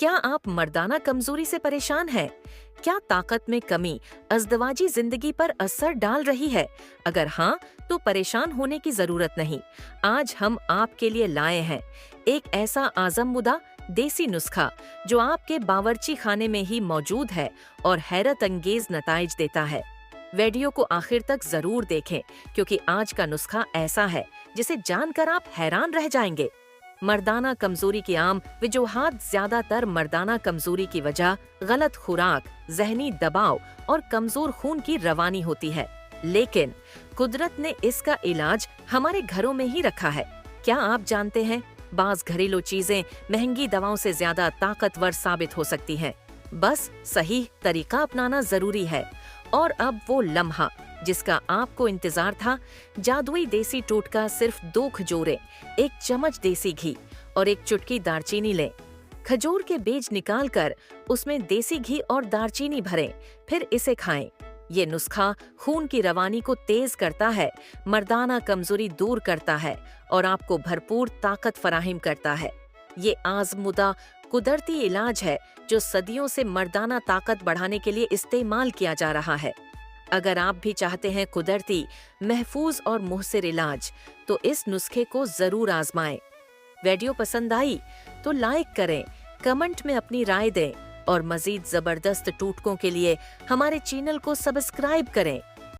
क्या आप मर्दाना कमजोरी से परेशान हैं? क्या ताकत में कमी अज़दवाजी जिंदगी पर असर डाल रही है? अगर हाँ, तो परेशान होने की जरूरत नहीं। आज हम आपके लिए लाए हैं एक ऐसा आजममुदा देसी नुस्खा जो आपके बावर्ची खाने में ही मौजूद है और हैरत अंगेज नताइज देता है। वीडियो को आखिर तक जरूर देखें, क्योंकि आज का नुस्खा ऐसा है जिसे जानकर आप हैरान रह जाएंगे। मर्दाना कमजोरी की आम वजूहात ज्यादातर मर्दाना कमजोरी की वजह गलत खुराक, जहनी दबाव और कमजोर खून की रवानी होती है। लेकिन कुदरत ने इसका इलाज हमारे घरों में ही रखा है। क्या आप जानते हैं, बाज घरेलू चीजें महंगी दवाओं से ज्यादा ताकतवर साबित हो सकती हैं। बस सही तरीका अपनाना जरूरी है। और अब वो लम्हा जिसका आपको इंतजार था, जादुई देसी टोटका। सिर्फ 2 खजूरें, 1 चम्मच देसी घी और 1 चुटकी दालचीनी लें। खजूर के बीज निकालकर उसमें देसी घी और दालचीनी भरें, फिर इसे खाएं। ये नुस्खा खून की रवानी को तेज करता है, मर्दाना कमजोरी दूर करता है और आपको भरपूर ताकत फराहिम करता है। ये आजमुदा कुदरती इलाज है जो सदियों से मर्दाना ताकत बढ़ाने के लिए इस्तेमाल किया जा रहा है। अगर आप भी चाहते हैं कुदरती, महफूज और मुहसिर इलाज, तो इस नुस्खे को जरूर आजमाएं। वीडियो पसंद आई तो लाइक करें, कमेंट में अपनी राय दें और मजीद जबरदस्त टूटकों के लिए हमारे चैनल को सब्सक्राइब करें।